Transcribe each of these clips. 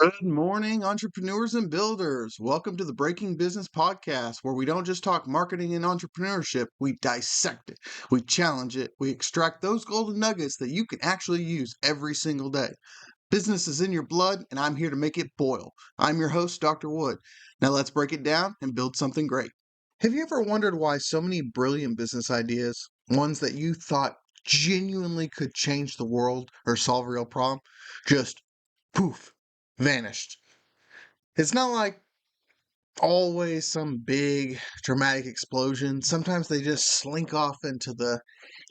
Good morning, entrepreneurs and builders. Welcome to the Breaking Business Podcast, where we don't just talk marketing and entrepreneurship, we dissect it, we challenge it, we extract those golden nuggets that you can actually use every single day. Business is in your blood, and I'm here to make it boil. I'm your host, Dr. Wood. Now let's break it down and build something great. Have you ever wondered why so many brilliant business ideas, ones that you thought genuinely could change the world or solve a real problem, just poof, vanished? It's not like always some big dramatic explosion. Sometimes they just slink off into the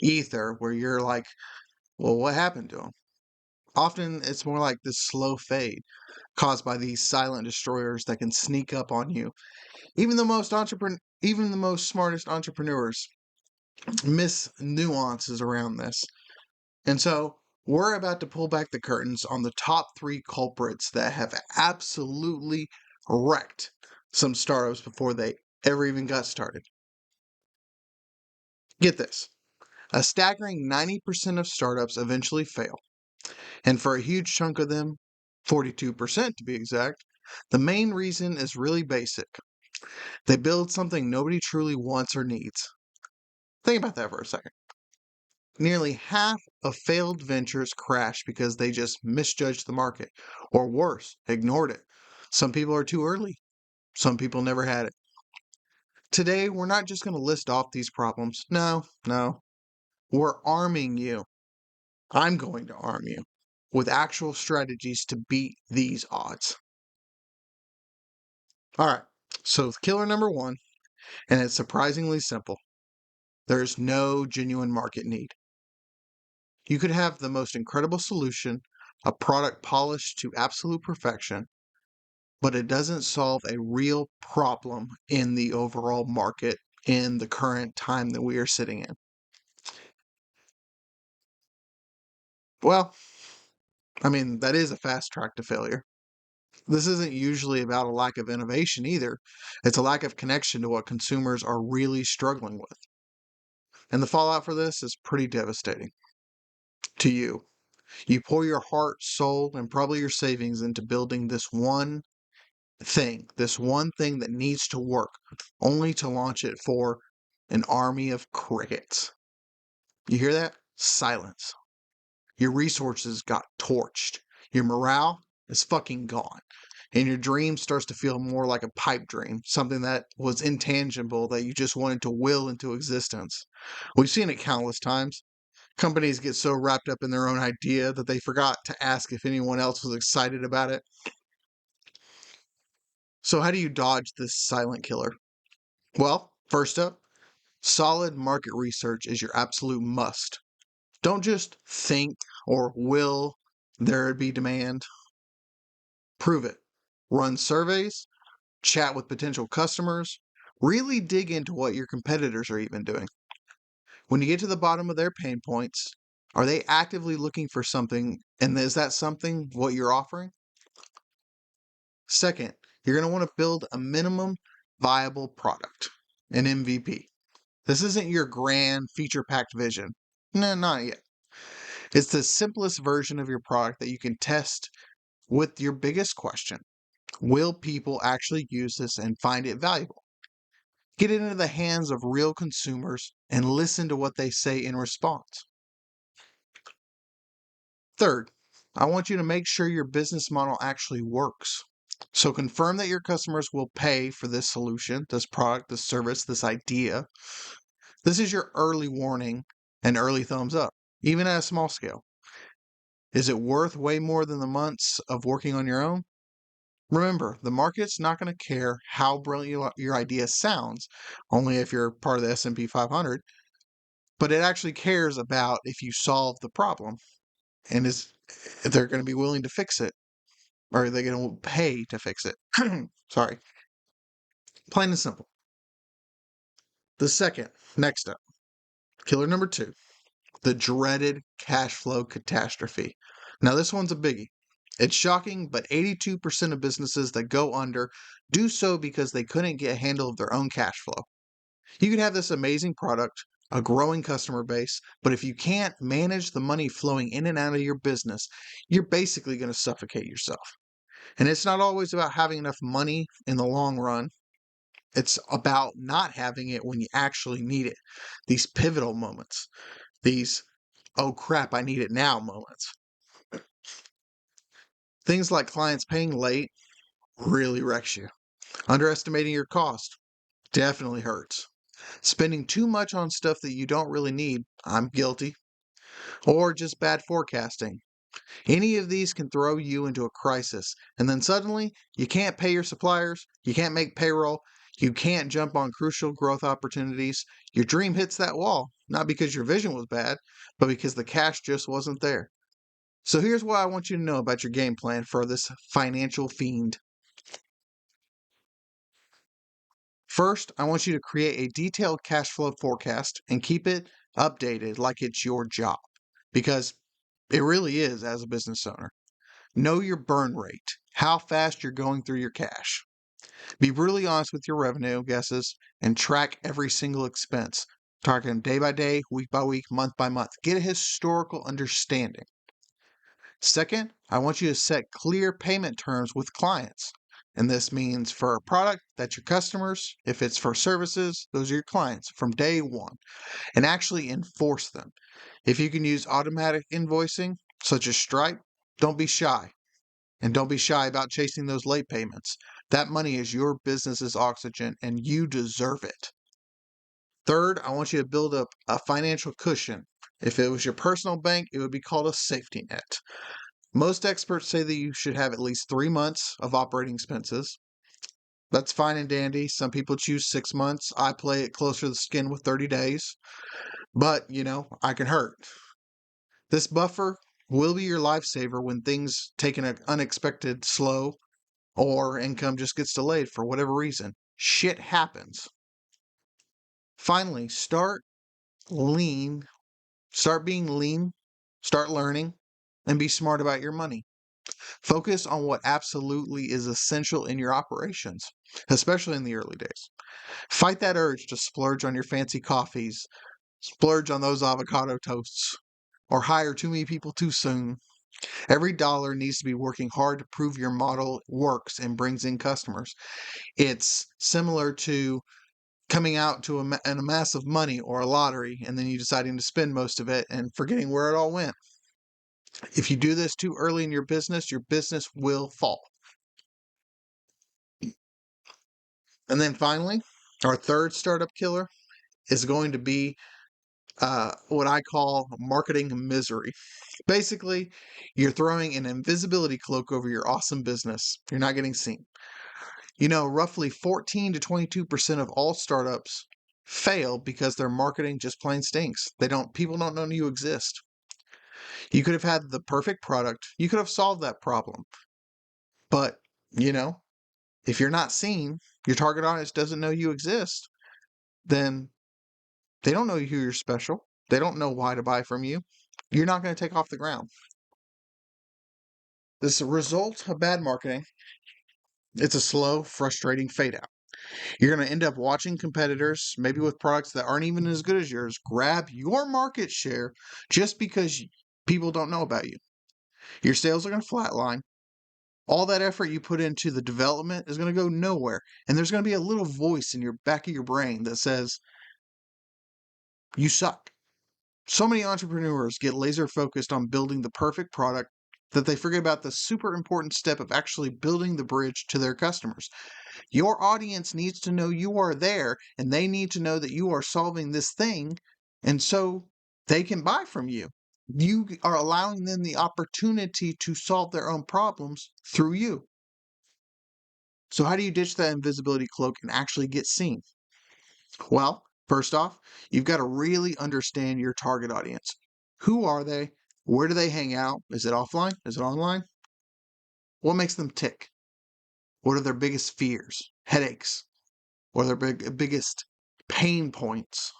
ether where you're like, well, what happened to them? Often it's more like this slow fade caused by these silent destroyers that can sneak up on you. Even the most smartest entrepreneurs miss nuances around this. And so we're about to pull back the curtains on the top three culprits that have absolutely wrecked some startups before they ever even got started. Get this, a staggering 90% of startups eventually fail. And for a huge chunk of them, 42% to be exact, the main reason is really basic. They build something nobody truly wants or needs. Think about that for a second. Nearly half of failed ventures crash because they just misjudged the market, or worse, ignored it. Some people are too early. Some people never had it. Today, we're not just going to list off these problems. No. We're arming you. I'm going to arm you with actual strategies to beat these odds. All right. So, killer number one, and it's surprisingly simple. There's no genuine market need. You could have the most incredible solution, a product polished to absolute perfection, but it doesn't solve a real problem in the overall market in the current time that we are sitting in. Well, that is a fast track to failure. This isn't usually about a lack of innovation either. It's a lack of connection to what consumers are really struggling with. And the fallout for this is pretty devastating to you. You pour your heart, soul, and probably your savings into building this one thing that needs to work, only to launch it for an army of crickets. You hear that? Silence. Your resources got torched. Your morale is fucking gone. And your dream starts to feel more like a pipe dream, something that was intangible that you just wanted to will into existence. We've seen it countless times. Companies get so wrapped up in their own idea that they forgot to ask if anyone else was excited about it. So, how do you dodge this silent killer? Well, first up, solid market research is your absolute must. Don't just think or will there be demand. Prove it. Run surveys, chat with potential customers, really dig into what your competitors are even doing. When you get to the bottom of their pain points, are they actively looking for something? And is that something what you're offering? Second, you're going to want to build a minimum viable product, an MVP. This isn't your grand feature packed vision. No, not yet. It's the simplest version of your product that you can test with your biggest question. Will people actually use this and find it valuable? Get it into the hands of real consumers and listen to what they say in response. Third, I want you to make sure your business model actually works. So confirm that your customers will pay for this solution, this product, this service, this idea. This is your early warning and early thumbs up, even at a small scale. Is it worth way more than the months of working on your own? Remember, the market's not going to care how brilliant your idea sounds, only if you're part of the S&P 500, but it actually cares about if you solve the problem and if they're going to be willing to fix it, or are they going to pay to fix it? Sorry. Plain and simple. The second, next up, killer number two, the dreaded cash flow catastrophe. Now, this one's a biggie. It's shocking, but 82% of businesses that go under do so because they couldn't get a handle of their own cash flow. You can have this amazing product, a growing customer base, but if you can't manage the money flowing in and out of your business, you're basically going to suffocate yourself. And it's not always about having enough money in the long run. It's about not having it when you actually need it. These pivotal moments, these, oh crap, I need it now moments. Things like clients paying late really wrecks you. Underestimating your cost definitely hurts. Spending too much on stuff that you don't really need, I'm guilty. Or just bad forecasting. Any of these can throw you into a crisis, and then suddenly you can't pay your suppliers, you can't make payroll, you can't jump on crucial growth opportunities. Your dream hits that wall, not because your vision was bad, but because the cash just wasn't there. So here's what I want you to know about your game plan for this financial fiend. First, I want you to create a detailed cash flow forecast and keep it updated like it's your job, because it really is as a business owner. Know your burn rate, how fast you're going through your cash. Be brutally honest with your revenue guesses and track every single expense. Target day by day, week by week, month by month. Get a historical understanding. Second, I want you to set clear payment terms with clients. And this means for a product, that's your customers. If it's for services, those are your clients from day one. And actually enforce them. If you can use automatic invoicing, such as Stripe, don't be shy. And don't be shy about chasing those late payments. That money is your business's oxygen, and you deserve it. Third, I want you to build up a financial cushion. If it was your personal bank, it would be called a safety net. Most experts say that you should have at least 3 months of operating expenses. That's fine and dandy. Some people choose 6 months. I play it closer to the skin with 30 days. But, I can hurt. This buffer will be your lifesaver when things take an unexpected slow or income just gets delayed for whatever reason. Shit happens. Finally, lean, start being lean, start learning, and be smart about your money. Focus on what absolutely is essential in your operations, especially in the early days. Fight that urge to splurge on your fancy coffees, splurge on those avocado toasts, or hire too many people too soon. Every dollar needs to be working hard to prove your model works and brings in customers. It's similar to coming out to a massive money or a lottery and then you deciding to spend most of it and forgetting where it all went. If you do this too early in your business will fall. And then finally, our third startup killer is going to be what I call marketing misery. Basically, you're throwing an invisibility cloak over your awesome business. You're not getting seen. Roughly 14 to 22% of all startups fail because their marketing just plain stinks. People don't know you exist. You could have had the perfect product. You could have solved that problem. But, if you're not seen, your target audience doesn't know you exist, then they don't know you're special. They don't know why to buy from you. You're not going to take off the ground. This result of bad marketing, it's a slow, frustrating fade out. You're going to end up watching competitors, maybe with products that aren't even as good as yours, grab your market share just because people don't know about you. Your sales are going to flatline. All that effort you put into the development is going to go nowhere. And there's going to be a little voice in your back of your brain that says, you suck. So many entrepreneurs get laser focused on building the perfect product that they forget about the super important step of actually building the bridge to their customers. Your audience needs to know you are there, and they need to know that you are solving this thing, and so they can buy from you. You are allowing them the opportunity to solve their own problems through you. So how do you ditch that invisibility cloak and actually get seen? Well, first off, you've got to really understand your target audience. Who are they? Where do they hang out? Is it offline? Is it online? What makes them tick? What are their biggest fears, headaches, or their biggest pain points?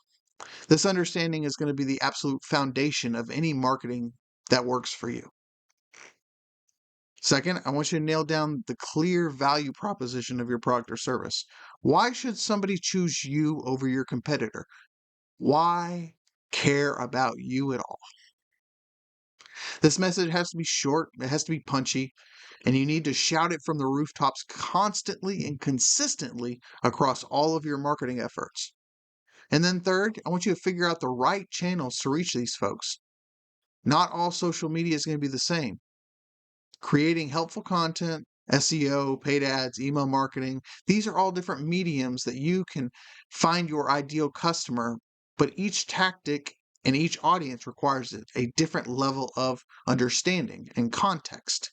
This understanding is going to be the absolute foundation of any marketing that works for you. Second, I want you to nail down the clear value proposition of your product or service. Why should somebody choose you over your competitor? Why care about you at all? This message has to be short, it has to be punchy, and you need to shout it from the rooftops constantly and consistently across all of your marketing efforts. And then third, I want you to figure out the right channels to reach these folks. Not all social media is going to be the same. Creating helpful content, SEO, paid ads, email marketing, these are all different mediums that you can find your ideal customer, but each tactic and each audience requires a different level of understanding and context.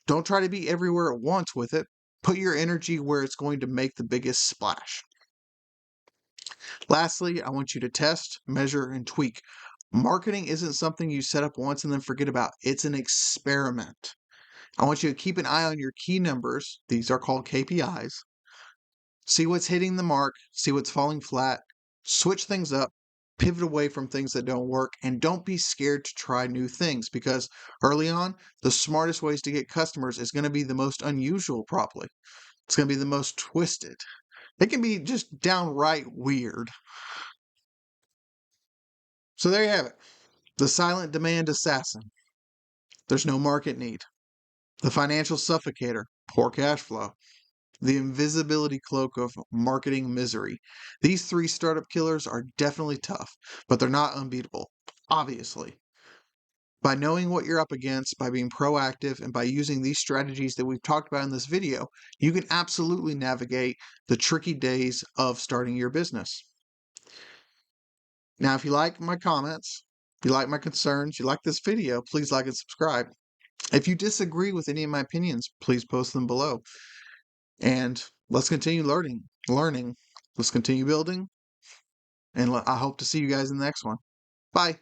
Don't try to be everywhere at once with it. Put your energy where it's going to make the biggest splash. Lastly, I want you to test, measure, and tweak. Marketing isn't something you set up once and then forget about. It's an experiment. I want you to keep an eye on your key numbers. These are called KPIs. See what's hitting the mark, see what's falling flat, switch things up, pivot away from things that don't work, and don't be scared to try new things because early on, the smartest ways to get customers is going to be the most unusual, probably. It's going to be the most twisted. It can be just downright weird. So there you have it. The silent demand assassin. There's no market need. The financial suffocator. Poor cash flow. The invisibility cloak of marketing misery. These three startup killers are definitely tough, but they're not unbeatable, obviously. By knowing what you're up against, by being proactive, and by using these strategies that we've talked about in this video, you can absolutely navigate the tricky days of starting your business. Now, if you like my comments, you like my concerns, you like this video, please like and subscribe. If you disagree with any of my opinions, please post them below. And let's continue learning. Let's continue building. And I hope to see you guys in the next one. Bye.